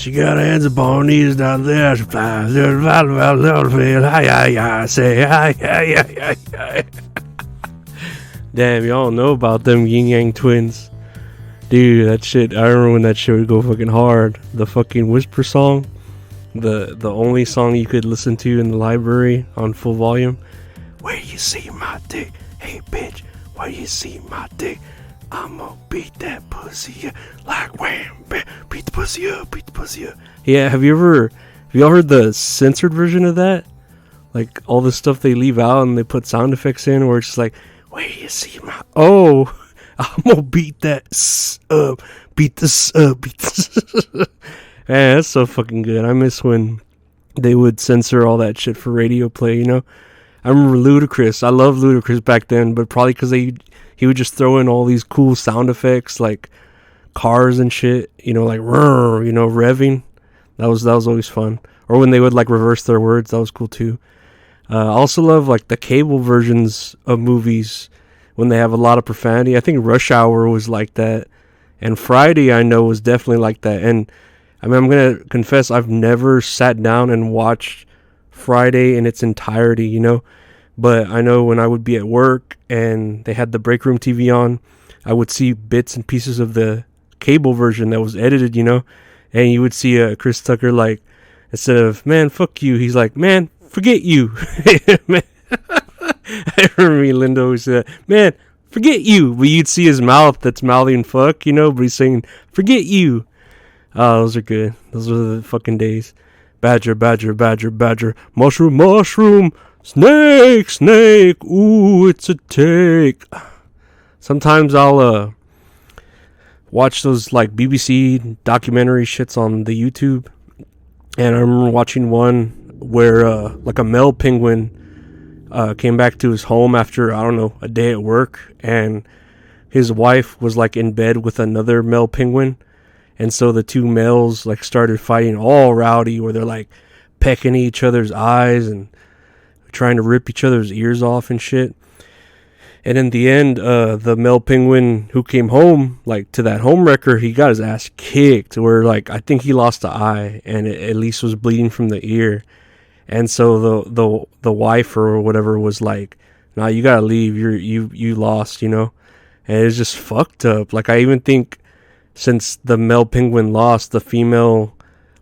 She got her hands upon her knees down there. She flies. Hi, say hi. Damn, y'all know about them yin yang twins. Dude, that shit, I remember when that shit would go fucking hard. The fucking Whisper song, the only song you could listen to in the library on full volume. Where you see my dick? Hey bitch, where you see my dick? I'ma beat that pussy up like wham, bam. Beat the pussy up, beat the pussy up. Yeah, have y'all heard the censored version of that? Like all the stuff they leave out and they put sound effects in where it's just like, where you see my, oh, I'm gonna beat that up, beat this up, beat this up. Man, that's so fucking good. I miss when they would censor all that shit for radio play, you know? I remember Ludacris. I loved Ludacris back then, but probably because he would just throw in all these cool sound effects like cars and shit, you know, like revving. That was always fun. Or when they would like reverse their words, that was cool too. I also love like the cable versions of movies when they have a lot of profanity. I think Rush Hour was like that, and Friday I know was definitely like that. And I mean, I'm gonna confess, I've never sat down and watched Friday in its entirety, you know, but I know when I would be at work and they had the break room TV on, I would see bits and pieces of the cable version that was edited, you know, and you would see Chris Tucker, like, instead of man fuck you, he's like, man forget you. Man. I remember me and Linda always said, man forget you, but you'd see his mouth that's mouthing fuck, you know, but he's saying forget you. Oh, those are good. Those are the fucking days. Badger, badger, badger, badger. Mushroom, mushroom. Snake, snake. Ooh, it's a take. Sometimes I'll watch those like BBC documentary shits on the YouTube. And I remember watching one where like a male penguin came back to his home after, I don't know, a day at work. And his wife was like in bed with another male penguin. And so the two males like started fighting all rowdy where they're like pecking each other's eyes and trying to rip each other's ears off and shit. And in the end, the male penguin who came home, like to that home wrecker, he got his ass kicked where like I think he lost the eye and it at least was bleeding from the ear. And so the wife or whatever was like, nah, you gotta leave. You lost, you know? And it's just fucked up. Like I even think, since the male penguin lost, the female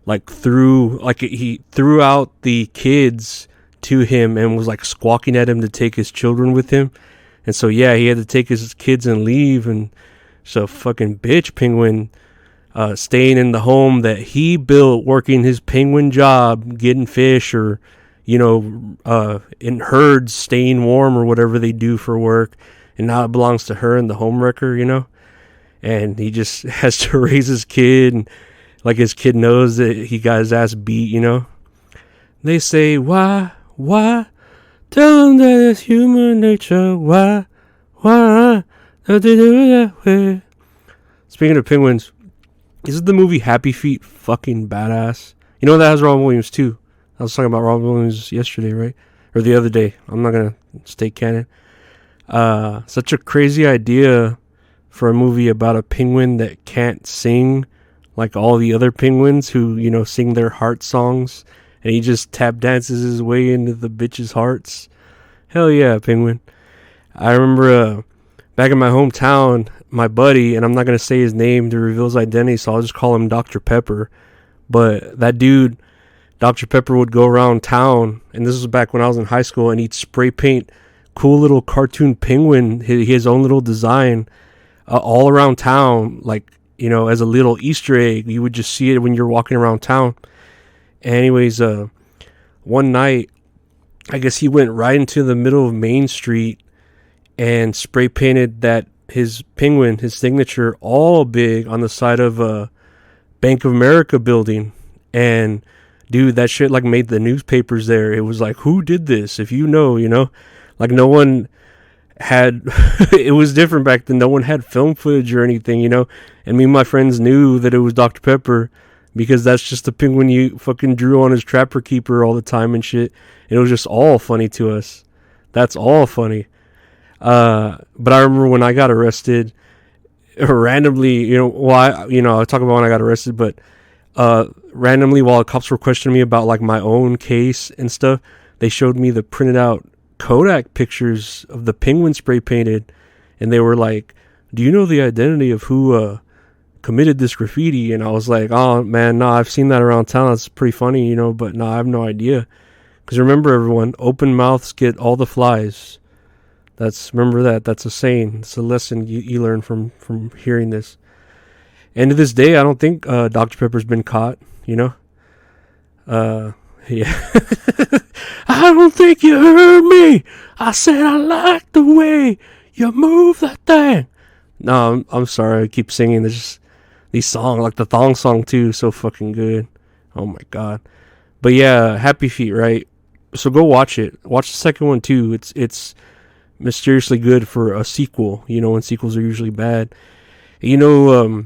he threw out the kids to him and was like squawking at him to take his children with him. And so yeah, he had to take his kids and leave. And so fucking bitch penguin staying in the home that he built, working his penguin job, getting fish, or you know, in herds, staying warm or whatever they do for work, and now it belongs to her and the home wrecker, you know. And he just has to raise his kid, and like his kid knows that he got his ass beat, you know. They say, why? Tell them that it's human nature. Why? Don't they do it that way? Speaking of penguins, isn't the movie Happy Feet fucking badass? You know that has Robin Williams too. I was talking about Robin Williams yesterday, right? Or the other day. I'm not gonna state canon. Such a crazy idea for a movie about a penguin that can't sing like all the other penguins who, you know, sing their heart songs, and he just tap dances his way into the bitches' hearts. Hell yeah, penguin. I remember back in my hometown, my buddy, and I'm not going to say his name to reveal his identity, so I'll just call him Dr. Pepper. But that dude, Dr. Pepper, would go around town, and this was back when I was in high school, and he'd spray paint cool little cartoon penguin, his own little design, all around town, like, you know, as a little Easter egg. You would just see it when you're walking around town. Anyways, one night, I guess he went right into the middle of Main Street and spray painted his penguin, his signature, all big on the side of a Bank of America building. And dude, that shit like made the newspapers there. It was like, who did this? If you know, like no one had, it was different back then. No one had film footage or anything, you know, and me and my friends knew that it was Dr. Pepper because that's just the penguin you fucking drew on his Trapper Keeper all the time and shit. And it was just all funny to us. That's all funny. But I remember when I got arrested randomly, I talk about when I got arrested, but Randomly, while the cops were questioning me about like my own case and stuff, they showed me the printed out Kodak pictures of the penguin spray painted, and they were like, "Do you know the identity of who committed this graffiti?" And I was like, "Oh man, no, I've seen that around town. That's pretty funny, you know, but no, I have no idea." Because remember, everyone, open mouths get all the flies. Remember that. That's a saying. It's a lesson you learn from hearing this. And to this day, I don't think Dr. Pepper's been caught, you know? Yeah. I don't think you heard me. I said I like the way you move that thing. No, I'm sorry. I keep singing these songs, like the thong song too, so fucking good. Oh my god. But yeah, Happy Feet, right? So go watch it. Watch the second one too. It's mysteriously good for a sequel, you know, and sequels are usually bad. You know,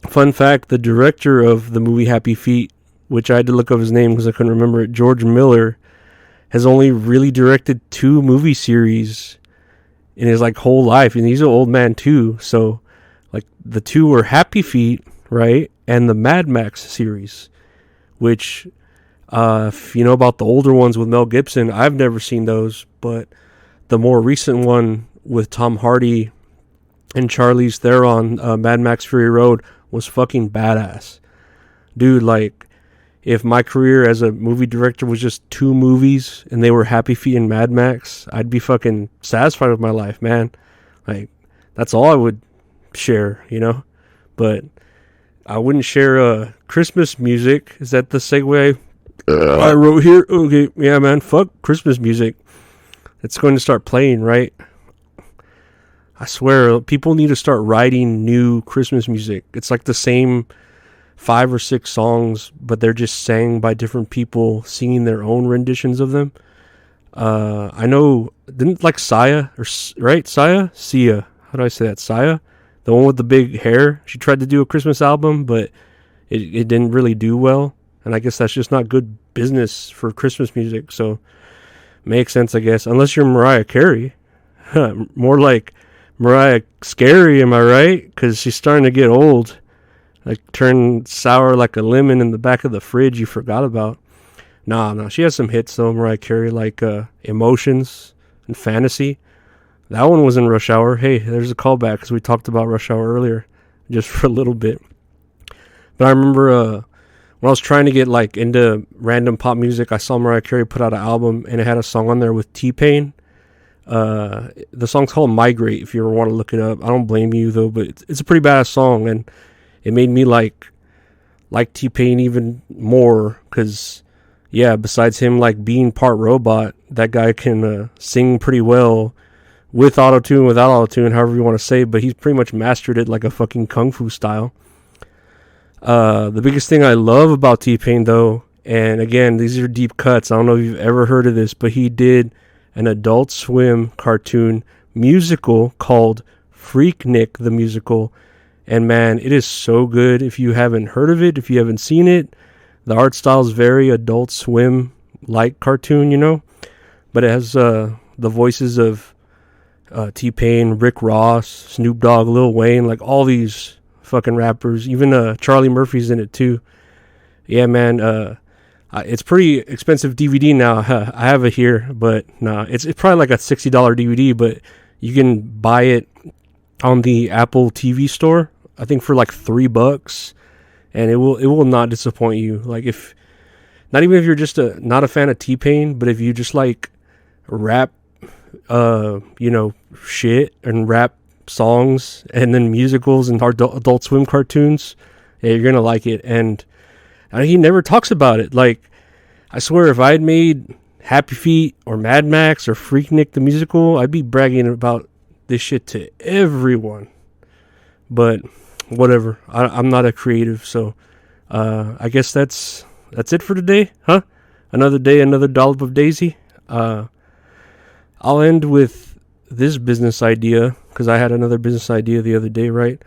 fun fact, the director of the movie Happy Feet, which I had to look up his name because I couldn't remember it, George Miller, has only really directed 2 movie series in his like whole life, and he's an old man too. So like the 2 were Happy Feet, right, and the Mad Max series, which if you know about the older ones with Mel Gibson, I've never seen those, but the more recent one with Tom Hardy and Charlize Theron, Mad Max Fury Road, was fucking badass. Dude, like, if my career as a movie director was just 2 movies and they were Happy Feet and Mad Max, I'd be fucking satisfied with my life, man. Like, that's all I would share, you know? But I wouldn't share Christmas music. Is that the segue I wrote here? Okay, yeah, man, fuck Christmas music. It's going to start playing, right? I swear, people need to start writing new Christmas music. It's like the same 5 or 6 songs, but they're just sang by different people singing their own renditions of them. I know, didn't like Sia, right? Sia. How do I say that? Sia? The one with the big hair. She tried to do a Christmas album, but it didn't really do well. And I guess that's just not good business for Christmas music. So, makes sense, I guess. Unless you're Mariah Carey. More like Mariah Scary, am I right? Because she's starting to get old. Like, turn sour like a lemon in the back of the fridge you forgot about. Nah, she has some hits, though, Mariah Carey, like Emotions and Fantasy. That one was in Rush Hour. Hey, there's a callback, because we talked about Rush Hour earlier, just for a little bit. But I remember when I was trying to get, like, into random pop music, I saw Mariah Carey put out an album, and it had a song on there with T-Pain. The song's called Migrate, if you ever want to look it up. I don't blame you, though, but it's a pretty badass song, and it made me like T-Pain even more, because, yeah, besides him, like, being part robot, that guy can sing pretty well with auto-tune, without auto-tune, however you want to say, but he's pretty much mastered it like a fucking kung fu style. The biggest thing I love about T-Pain, though, and again, these are deep cuts, I don't know if you've ever heard of this, but he did an Adult Swim cartoon musical called Freaknik the Musical. And man, it is so good. If you haven't heard of it, if you haven't seen it, the art style is very Adult Swim like cartoon, you know. But it has the voices of T-Pain, Rick Ross, Snoop Dogg, Lil Wayne, like all these fucking rappers. Even Charlie Murphy's in it too. Yeah, man. It's pretty expensive DVD now. I have it here, but nah, it's probably like a $60 DVD, but you can buy it on the Apple TV store, I think, for like $3, and it will not disappoint you. Like, if not even if you're just not a fan of T-Pain, but if you just like rap, shit and rap songs and then musicals and Adult Swim cartoons, yeah, you're gonna like it. And he never talks about it. Like, I swear, if I had made Happy Feet or Mad Max or Freaknik the Musical, I'd be bragging about this shit to everyone. But whatever, I'm not a creative, so I guess that's it for today, huh? Another day, another dollop of Daisy. I'll end with this business idea, because I had another business idea the other day, right?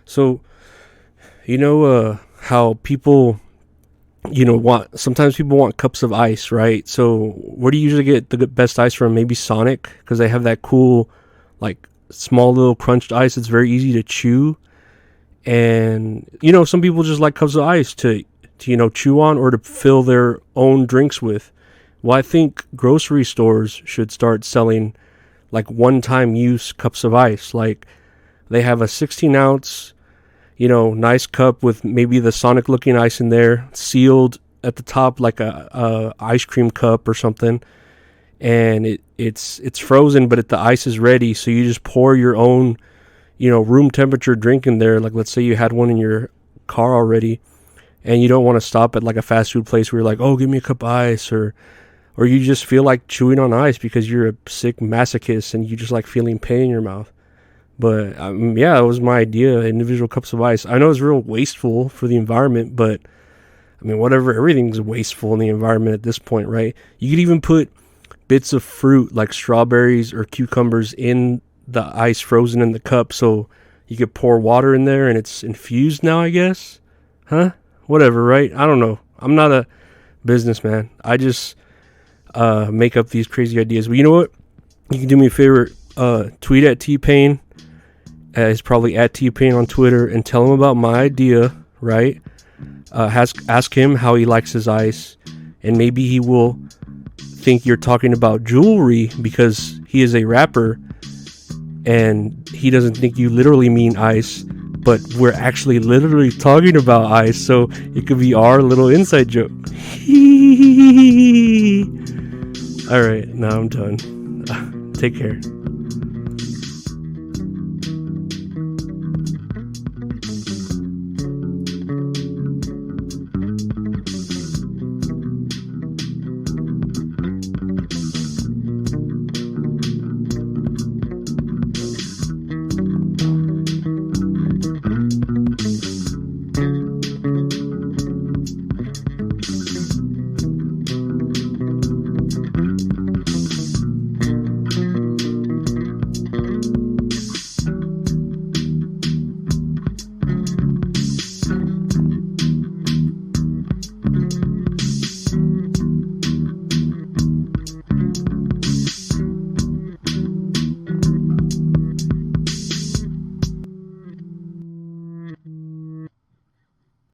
So, how people, sometimes people want cups of ice, right? So where do you usually get the best ice from? Maybe Sonic, because they have that cool, like, small little crunched ice. It's very easy to chew. And, some people just like cups of ice to to chew on or to fill their own drinks with. Well, I think grocery stores should start selling like one-time use cups of ice. Like they have a 16-ounce, nice cup with maybe the Sonic-looking ice in there, sealed at the top like a ice cream cup or something, and it's frozen, but the ice is ready. So you just pour your own, room temperature drink in there. Like let's say you had one in your car already, and you don't want to stop at like a fast food place where you're like, oh, give me a cup of ice, or you just feel like chewing on ice because you're a sick masochist and you just like feeling pain in your mouth. But yeah, that was my idea, individual cups of ice. I know it's real wasteful for the environment, but I mean, whatever, everything's wasteful in the environment at this point, right? You could even put bits of fruit like strawberries or cucumbers in the ice frozen in the cup, so you could pour water in there and it's infused now, I guess. Huh? Whatever, right? I don't know. I'm not a businessman. I just make up these crazy ideas. But you know what? You can do me a favor. Tweet at T-Pain. It's probably at T-Pain on Twitter, and tell him about my idea, right? Ask him how he likes his ice, and maybe he will think you're talking about jewelry because he is a rapper and he doesn't think you literally mean ice, but we're actually literally talking about ice, so it could be our little inside joke. Alright, now I'm done. Take care.